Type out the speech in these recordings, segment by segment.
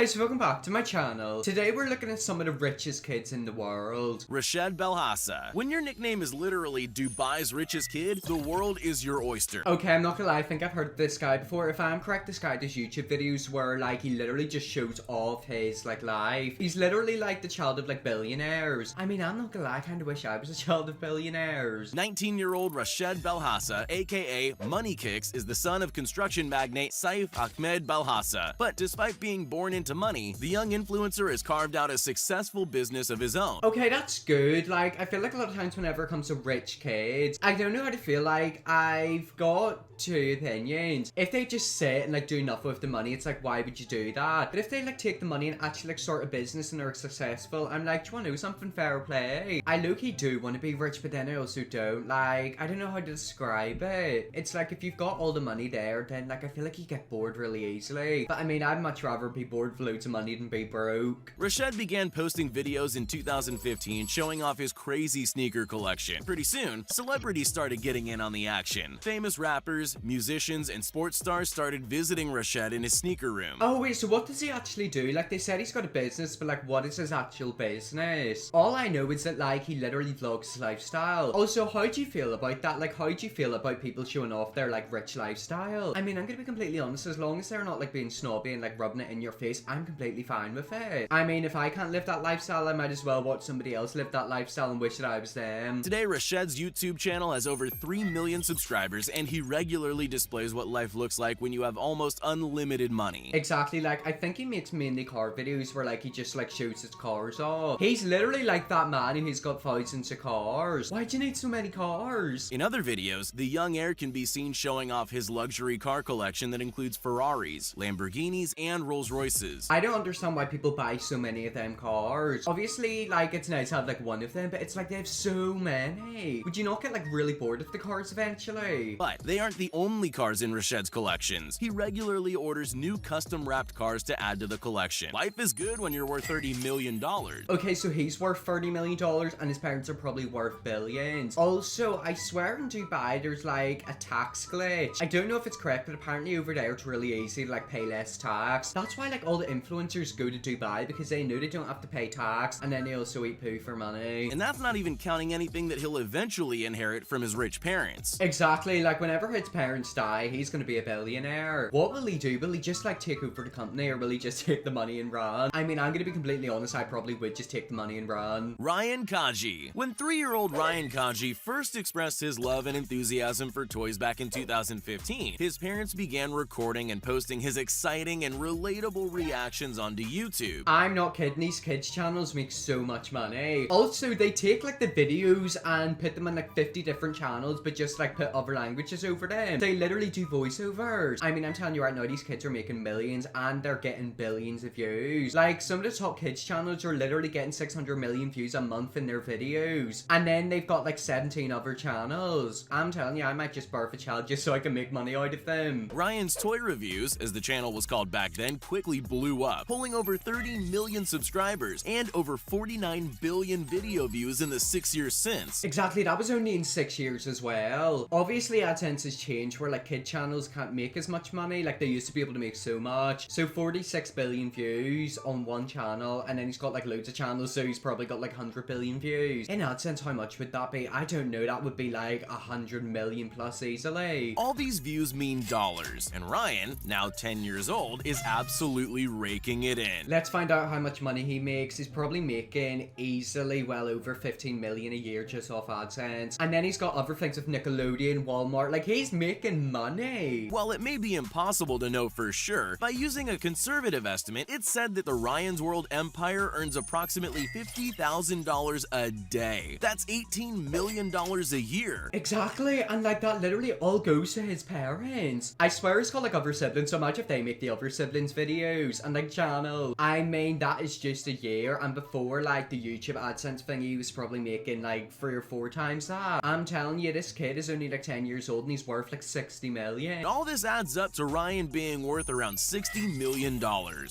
guys, welcome back to my channel. Today we're looking at some of the richest kids in the world. Richest Belhassa. When your nickname is literally Dubai's richest kid, the world is your oyster. Okay, I'm not gonna lie, I think I've heard of this guy before. If I'm correct, this guy does YouTube videos where like he literally just shows off his like life. He's literally like the child of like billionaires. I mean, I'm not gonna lie, I kinda wish I was a child of billionaires. 19-year-old Richest Belhassa, aka Money Kicks, is the son of construction magnate Saif Ahmed Belhassa. But despite being born into money, the young influencer has carved out a successful business of his own. Okay, that's good. Like, I feel like a lot of times whenever it comes to rich kids, I don't know how to feel. Like, I've got two opinions. If they just sit and like do enough with the money, it's like, why would you do that? But if they like take the money and actually like start a business and they're successful, I'm like, do you want to know something? Fair play. I low-key do want to be rich, but then I also don't. Like, I don't know how to describe it. It's like if you've got all the money there, then like I feel like you get bored really easily. But I mean, I'd much rather be bored with loads of money than be broke. Richest began posting videos in 2015 showing off his crazy sneaker collection. Pretty soon, celebrities started getting in on the action. Famous rappers, musicians, and sports stars started visiting Richest in his sneaker room. Oh wait, so what does he actually do? Like, they said he's got a business, but like, what is his actual business? All I know is that like he literally vlogs his lifestyle. Also, how do you feel about that? Like, how do you feel about people showing off their like rich lifestyle? I mean, I'm gonna be completely honest, as long as they're not like being snobby and like rubbing it in your face, I'm completely fine with it. I mean, if I can't live that lifestyle, I might as well watch somebody else live that lifestyle and wish that I was them. Today, Richest's YouTube channel has over 3 million subscribers, and he regularly displays what life looks like when you have almost unlimited money. Exactly, like, I think he makes mainly car videos where like he just like shows his cars off. He's literally like that man who's got thousands of cars. Why do you need so many cars? In other videos, the young heir can be seen showing off his luxury car collection that includes Ferraris, Lamborghinis, and Rolls Royces. I don't understand why people buy so many of them cars. Obviously, like, it's nice to have like one of them, but it's like they have so many. Would you not get like really bored of the cars eventually? But they aren't the only cars in Richest's collections. He regularly orders new custom-wrapped cars to add to the collection. Life is good when you're worth $30 million. Okay, so he's worth $30 million and his parents are probably worth billions. Also, I swear in Dubai there's like a tax glitch. I don't know if it's correct, but apparently over there it's really easy to like pay less tax. That's why like all the influencers go to Dubai, because they know they don't have to pay tax, and then they also eat poo for money. And that's not even counting anything that he'll eventually inherit from his rich parents. Exactly, like whenever his parents die, he's gonna be a billionaire. What will he do? Will he just like take over the company, or will he just take the money and run? I mean, I'm gonna be completely honest, I probably would just take the money and run. Ryan Kaji. When 3-year-old Ryan Kaji first expressed his love and enthusiasm for toys back in 2015, his parents began recording and posting his exciting and relatable reactions onto YouTube. I'm not kidding, these kids channels make so much money. Also, they take like the videos and put them on like 50 different channels, but just like put other languages over them. They literally do voiceovers. I mean, I'm telling you right now, these kids are making millions and they're getting billions of views. Like, some of the top kids channels are literally getting 600 million views a month in their videos. And then they've got like 17 other channels. I'm telling you, I might just birth a child just so I can make money out of them. Ryan's Toy Reviews, as the channel was called back then, quickly blew up, pulling over 30 million subscribers and over 49 billion video views in the 6 years since. Exactly, that was only in 6 years as well. Obviously, AdSense has changed where like kid channels can't make as much money. Like, they used to be able to make so much. So 46 billion views on one channel, and then he's got like loads of channels, so he's probably got like 100 billion views. In AdSense, how much would that be? I don't know, that would be like 100 million plus easily. All these views mean dollars, and Ryan, now 10 years old, is absolutely raking it in. Let's find out how much money he makes. He's probably making easily well over 15 million a year just off AdSense. And then he's got other things with Nickelodeon, Walmart. Like, he's making money. While it may be impossible to know for sure, by using a conservative estimate, it's said that the Ryan's World empire earns approximately $50,000 a day. That's $18 million a year. Exactly, and like that literally all goes to his parents. I swear he's got like other siblings, so imagine if they make the other siblings videos and like channel. I mean, that is just a year, and before like the YouTube AdSense thing, he was probably making like 3 or 4 times that. I'm telling you, this kid is only like 10 years old and he's worth like 60 million. All this adds up to Ryan being worth around $60 million.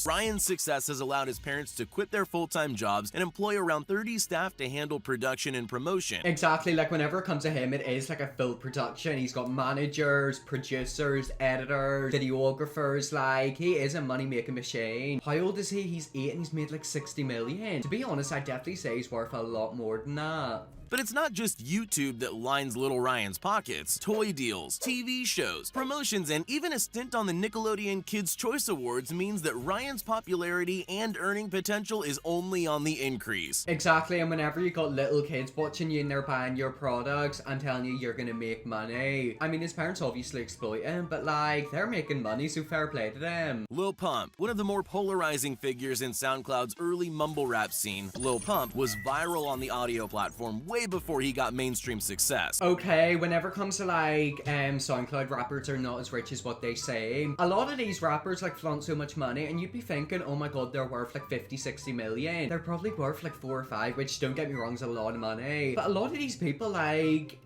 Ryan's success has allowed his parents to quit their full-time jobs and employ around 30 staff to handle production and promotion. Exactly, like whenever it comes to him, it is like a full production. He's got managers, producers, editors, videographers. Like, he is a money-making machine. machine. How old is he? He's 8 and he's made like 60 million. To be honest, I'd definitely say he's worth a lot more than that. But it's not just YouTube that lines little Ryan's pockets. Toy deals, TV shows, promotions, and even a stint on the Nickelodeon Kids' Choice Awards means that Ryan's popularity and earning potential is only on the increase. Exactly, and whenever you got little kids watching you and they're buying your products, I'm telling you, you're gonna make money. I mean, his parents obviously exploit him, but like, they're making money, so fair play to them. Lil Pump, one of the more polarizing figures in SoundCloud's early mumble rap scene, Lil Pump was viral on the audio platform way before he got mainstream success. Okay, whenever it comes to like SoundCloud rappers are not as rich as what they say. A lot of these rappers like flaunt so much money and you'd be thinking, oh my god, they're worth like 50, 60 million. They're probably worth like 4 or 5, which don't get me wrong is a lot of money. But a lot of these people like,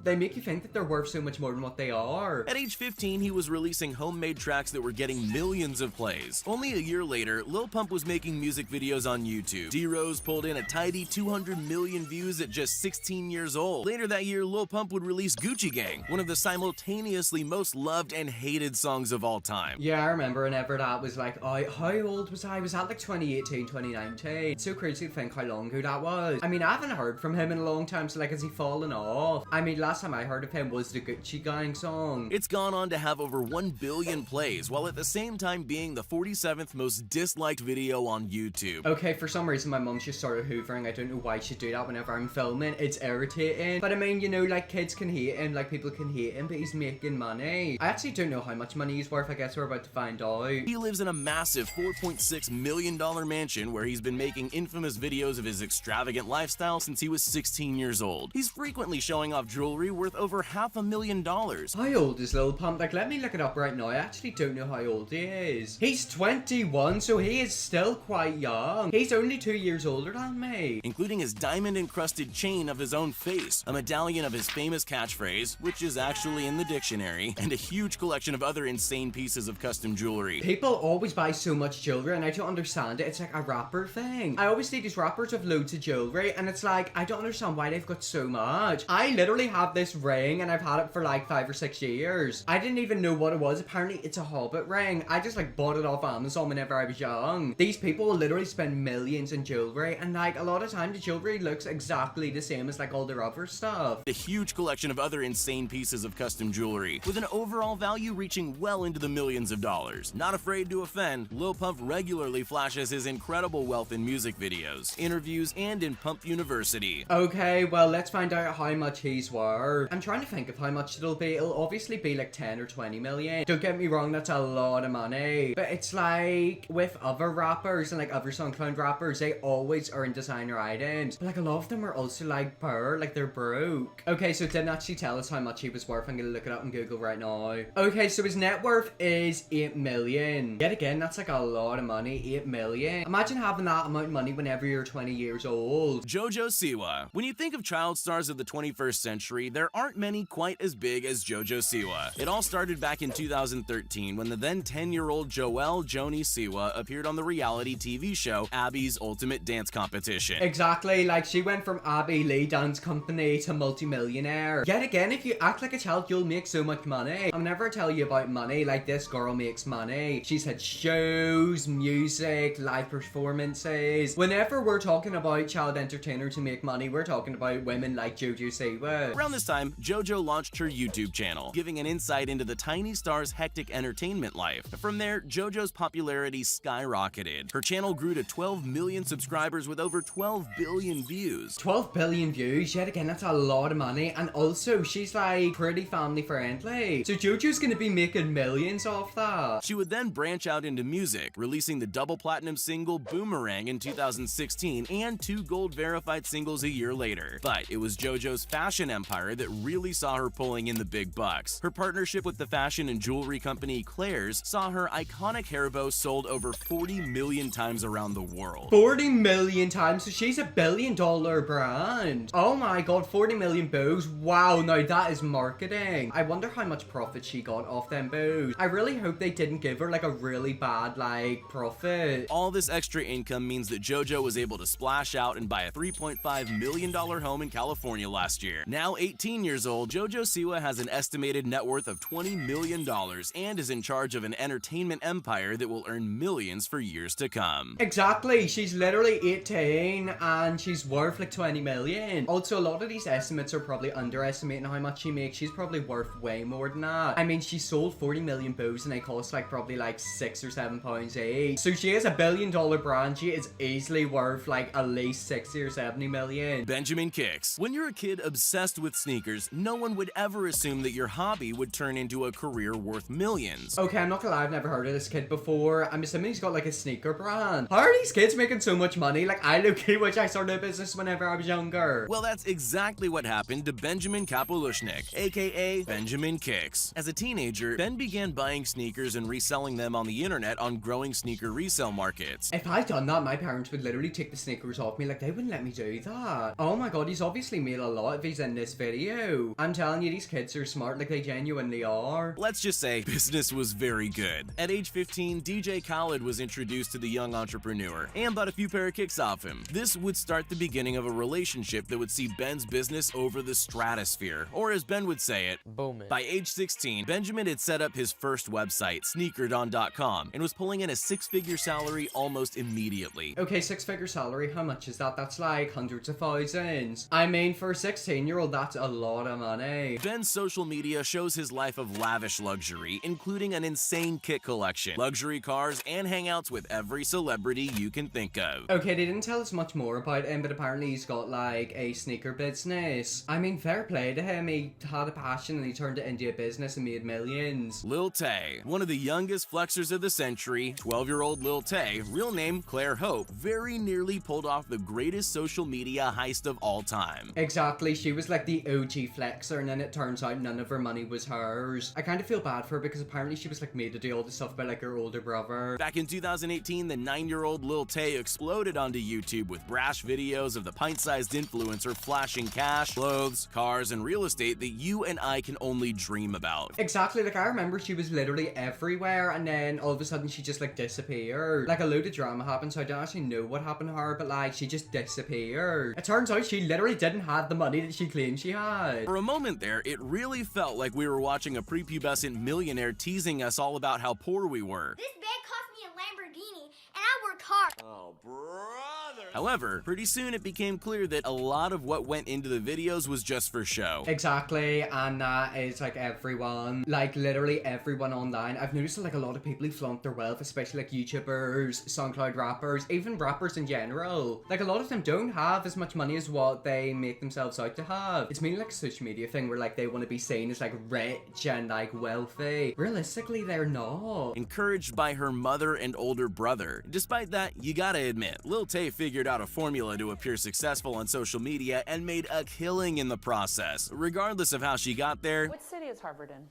they make you think that they're worth so much more than what they are. At age 15, he was releasing homemade tracks that were getting millions of plays. Only a year later, Lil Pump was making music videos on YouTube. D-Rose pulled in a tidy 200 million views at just 16 years old. Later that year, Lil Pump would release Gucci Gang, one of the simultaneously most loved and hated songs of all time. Yeah, I remember whenever that was like, how old was I? Was that like 2018, 2019? It's so crazy to think how long ago that was. I mean, I haven't heard from him in a long time, so like, has he fallen off? I mean, last time I heard of him was the Gucci Gang song. It's gone on to have over 1 billion plays, while at the same time being the 47th most disliked video on YouTube. Okay, for some reason my mum's just sort of hoovering. I don't know why she'd do that whenever I'm filming. It's irritating. But I mean, you know, like kids can hate him, like people can hate him, but he's making money. I actually don't know how much money he's worth. I guess we're about to find out. He lives in a massive $4.6 million mansion where he's been making infamous videos of his extravagant lifestyle since he was 16 years old. He's frequently showing off jewelry worth over $500,000. How old is Lil Pump? Like, let me look it up right now. I actually don't know how old he is. He's 21, so he is still quite young. He's only 2 years older than me. Including his diamond-encrusted chain of his own face, a medallion of his famous catchphrase, which is actually in the dictionary, and a huge collection of other insane pieces of custom jewelry. People always buy so much jewelry, and I don't understand it. It's like a rapper thing. I always see these rappers with loads of jewelry, and it's like, I don't understand why they've got so much. I literally have this ring and I've had it for like 5 or 6 years. I didn't even know what it was. Apparently it's a Hobbit ring. I just like bought it off Amazon whenever I was young. These people will literally spend millions in jewelry, and like a lot of time the jewelry looks exactly the same as like all their other stuff. A huge collection of other insane pieces of custom jewelry, with an overall value reaching well into the millions of dollars. Not afraid to offend, Lil Pump regularly flashes his incredible wealth in music videos, interviews, and in Pump University. Okay, well let's find out how much he's worth. I'm trying to think of how much it'll be. It'll obviously be like 10 or 20 million. Don't get me wrong, that's a lot of money. But it's like with other rappers and like other SoundCloud rappers, they always earn designer items. But like a lot of them are also like poor, like they're broke. Okay, so it didn't actually tell us how much he was worth. I'm gonna look it up on Google right now. Okay, so his net worth is 8 million. Yet again, that's like a lot of money. 8 million. Imagine having that amount of money whenever you're 20 years old. JoJo Siwa. When you think of child stars of the 21st century, there aren't many quite as big as JoJo Siwa. It all started back in 2013 when the then 10-year-old Joelle Joni Siwa appeared on the reality TV show Abby's Ultimate Dance Competition. Exactly, like she went from Abby Lee Dance Company to multi-millionaire. Yet again, if you act like a child, you'll make so much money. I'll never tell you about money, like this girl makes money. She's had shows, music, live performances. Whenever we're talking about child entertainers who make money, we're talking about women like JoJo Siwa. Around this time, JoJo launched her YouTube channel, giving an insight into the tiny star's hectic entertainment life. From there, JoJo's popularity skyrocketed. Her channel grew to 12 million subscribers with over 12 billion views. 12 billion views, yet again, that's a lot of money. And also, she's like pretty family friendly. So JoJo's gonna be making millions off that. She would then branch out into music, releasing the double platinum single Boomerang in 2016 and 2 gold verified singles a year later. But it was JoJo's fashion empire that really saw her pulling in the big bucks. Her partnership with the fashion and jewelry company Claire's saw her iconic hair bow sold over 40 million times around the world. 40 million times? So she's $1 billion brand. Oh my god, 40 million bows. Wow, now that is marketing. I wonder how much profit she got off them bows. I really hope they didn't give her like a really bad like profit. All this extra income means that JoJo was able to splash out and buy a $3.5 million home in California last year. Now 8 18 years old, JoJo Siwa has an estimated net worth of $20 million and is in charge of an entertainment empire that will earn millions for years to come. Exactly, she's literally 18 and she's worth like 20 million. Also, a lot of these estimates are probably underestimating how much she makes. She's probably worth way more than that. I mean, she sold 40 million bows and they cost like probably like £6 or £7 each. So she is a $1 billion brand. She is easily worth like at least 60 or 70 million. Benjamin Kicks. When you're a kid obsessed with sneakers, no one would ever assume that your hobby would turn into a career worth millions. Okay, I'm not gonna lie, I've never heard of this kid before. I'm assuming he's got like a sneaker brand. How are these kids making so much money? Like, I low-key wish I started a business whenever I was younger. Well, that's exactly what happened to Benjamin Kapolushnik, aka Benjamin Kicks. As a teenager, Ben began buying sneakers and reselling them on the internet on growing sneaker resale markets. If I'd done that, my parents would literally take the sneakers off me. Like, they wouldn't let me do that. Oh my god, he's obviously made a lot if he's in this video. I'm telling you, these kids are smart, like they genuinely are. Let's just say business was very good. At age 15, DJ Khaled was introduced to the young entrepreneur and bought a few pair of kicks off him. This would start the beginning of a relationship that would see Ben's business over the stratosphere, or as Ben would say it, booming. By age 16, Benjamin had set up his first website, sneakerdon.com, and was pulling in a six-figure salary almost immediately. Okay, six-figure salary, how much is that? That's like hundreds of thousands. I mean, for a 16-year-old, that's a lot of money. Ben's social media shows his life of lavish luxury, including an insane kit collection, luxury cars, and hangouts with every celebrity you can think of. Okay, they didn't tell us much more about him, but apparently he's got like a sneaker business. I mean, fair play to him. He had a passion and he turned it into a business and made millions. Lil Tay, one of the youngest flexers of the century, 12-year-old Lil Tay, real name Claire Hope, very nearly pulled off the greatest social media heist of all time. Exactly, she was like the OG flexer and then it turns out none of her money was hers. I kind of feel bad for her because apparently she was like made to do all this stuff by like her older brother. Back in 2018, the 9-year-old Lil Tay exploded onto YouTube with brash videos of the pint-sized influencer flashing cash, clothes, cars, and real estate that you and I can only dream about. Exactly, like I remember she was literally everywhere and then all of a sudden she just like disappeared. Like a load of drama happened, so I don't actually know what happened to her, but like she just disappeared. It turns out she literally didn't have the money that she claimed she had. For a moment there, it really felt like we were watching a prepubescent millionaire teasing us all about how poor we were. This bag cost me a Lamborghini, and I worked hard. Oh, brother. However, pretty soon it became clear that a lot of what went into the videos was just for show. Exactly, and that is like everyone, like literally everyone online. I've noticed that like a lot of people who flaunt their wealth, especially like YouTubers, SoundCloud rappers, even rappers in general. Like a lot of them don't have as much money as what they make themselves out to have. It's mainly like a social media thing where like they want to be seen as like rich and like wealthy. Realistically, they're not. Encouraged by her mother and older brother. Despite that, you gotta admit, Lil Tay figured out a formula to appear successful on social media and made a killing in the process. Regardless of how she got there, What city is Harvard in?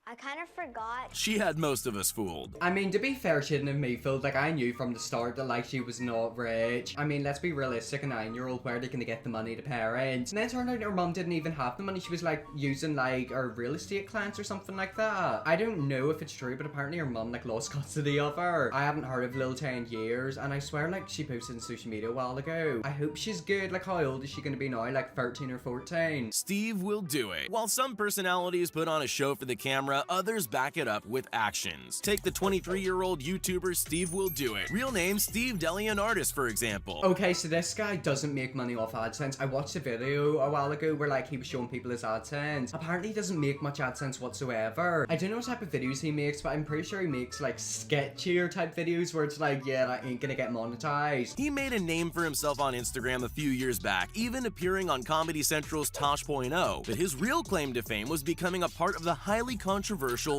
I kind of forgot. she had most of us fooled. I mean, to be fair, she didn't have me fooled. Like, I knew from the start that, like, she was not rich. I mean, let's be realistic, a 9-year-old, where are they gonna get the money to parents? And then it turned out her mum didn't even have the money. She was, like, using, like, her real estate clients or something like that. I don't know if it's true, but apparently her mum, like, lost custody of her. I haven't heard of Lil Tay in years, and I swear, like, she posted on social media a while ago. I hope she's good. Like, how old is she gonna be now? Like, 13 or 14? Steve will do it. While some personalities put on a show for the camera, others back it up with actions. Take the 23-year-old YouTuber Steve Will Do It. Real name Steve DeLeonardis, for example. Okay, so this guy doesn't make money off AdSense. I watched a video a while ago where like he was showing people his AdSense. Apparently he doesn't make much AdSense whatsoever. I don't know what type of videos he makes, but I'm pretty sure he makes like sketchier type videos where it's like, yeah, that ain't gonna get monetized. He made a name for himself on Instagram a few years back, even appearing on Comedy Central's Tosh.0. But his real claim to fame was becoming a part of the highly controversial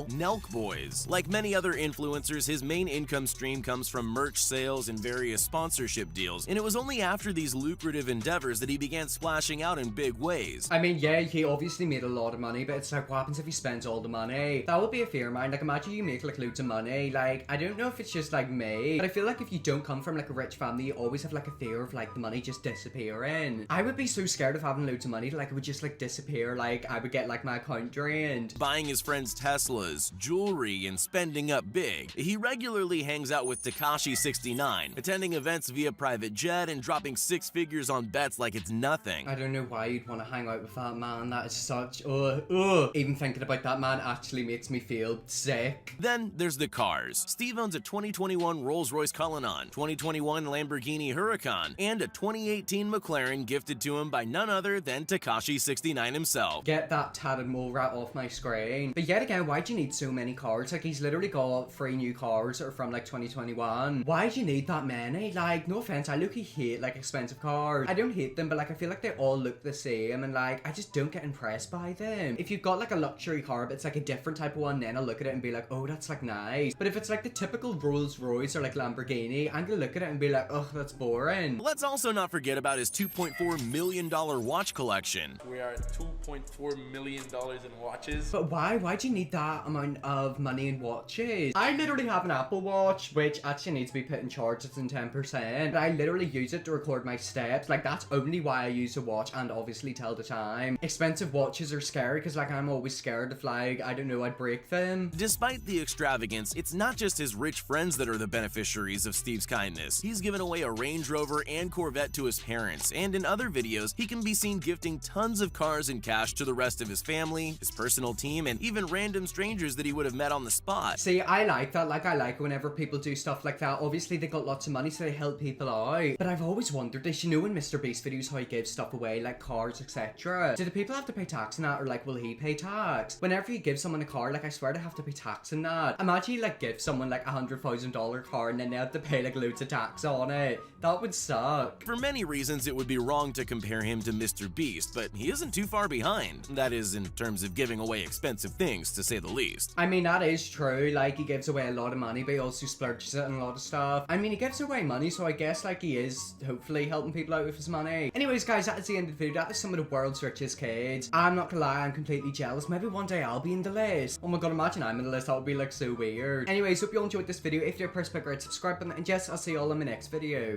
Nelk Boys. Like many other influencers, his main income stream comes from merch sales and various sponsorship deals, and it was only after these lucrative endeavors that he began splashing out in big ways. I mean, yeah, he obviously made a lot of money, but it's like, what happens if he spends all the money? That would be a fear of mine. Like, imagine you make like loads of money. Like, I don't know if it's just like me, but I feel like if you don't come from like a rich family, you always have like a fear of like the money just disappearing. I would be so scared of having loads of money, like it would just like disappear. Like, I would get like my account drained. Buying his friend's Teslas, jewelry, and spending up big, he regularly hangs out with Tekashi69, attending events via private jet and dropping six figures on bets like it's nothing. I don't know why you'd want to hang out with that man. That is such, Even thinking about that man actually makes me feel sick. Then there's the cars. Steve owns a 2021 Rolls-Royce Cullinan, 2021 Lamborghini Huracan, and a 2018 McLaren gifted to him by none other than Tekashi69 himself. Get that tatted mole rat off my screen. But yet again, why do you need so many cars? Like, he's literally got 3 new cars that are from like 2021. Why do you need that many? Like, no offense, I look-y hate like expensive cars. I don't hate them, but like I feel like they all look the same, and like I just don't get impressed by them. If you've got like a luxury car but it's like a different type of one, then I'll look at it and be like, oh, that's like nice. But if it's like the typical Rolls Royce or like Lamborghini, I'm gonna look at it and be like, oh, that's boring. Let's also not forget about his $2.4 million watch collection. We are at $2.4 million in watches. But why? Why do you need that amount of money in watches? I literally have an Apple Watch, which actually needs to be put in charge. It's in 10%. But I literally use it to record my steps. Like, that's only why I use a watch, and obviously tell the time. Expensive watches are scary because like I'm always scared if like, I don't know, I'd break them. Despite the extravagance, it's not just his rich friends that are the beneficiaries of Steve's kindness. He's given away a Range Rover and Corvette to his parents, and in other videos, he can be seen gifting tons of cars and cash to the rest of his family, his personal team, and even random strangers that he would have met on the spot. See, I like that. Like, I like whenever people do stuff like that. Obviously, they got lots of money, so they help people out. But I've always wondered this, you know, in Mr. Beast videos, how he gives stuff away, like cars, etc. Do the people have to pay tax on that, or like, will he pay tax? Whenever you give someone a car, like, I swear they have to pay tax on that. Imagine you, like, give someone, like, $100,000 car, and then they have to pay, like, loads of tax on it. That would suck. For many reasons, it would be wrong to compare him to Mr. Beast, but he isn't too far behind. That is, in terms of giving away expensive things, to say the least. I mean, that is true. Like, he gives away a lot of money, but he also splurges it on a lot of stuff. I mean, he gives away money, so I guess, like, he is hopefully helping people out with his money. Anyways, guys, that is the end of the video. That is some of the world's richest kids. I'm not gonna lie, I'm completely jealous. Maybe one day I'll be in the list. Oh my god, imagine I'm in the list. That would be, like, so weird. Anyways, hope you all enjoyed this video. If you're a first picker, subscribe button, and yes, I'll see you all in my next video.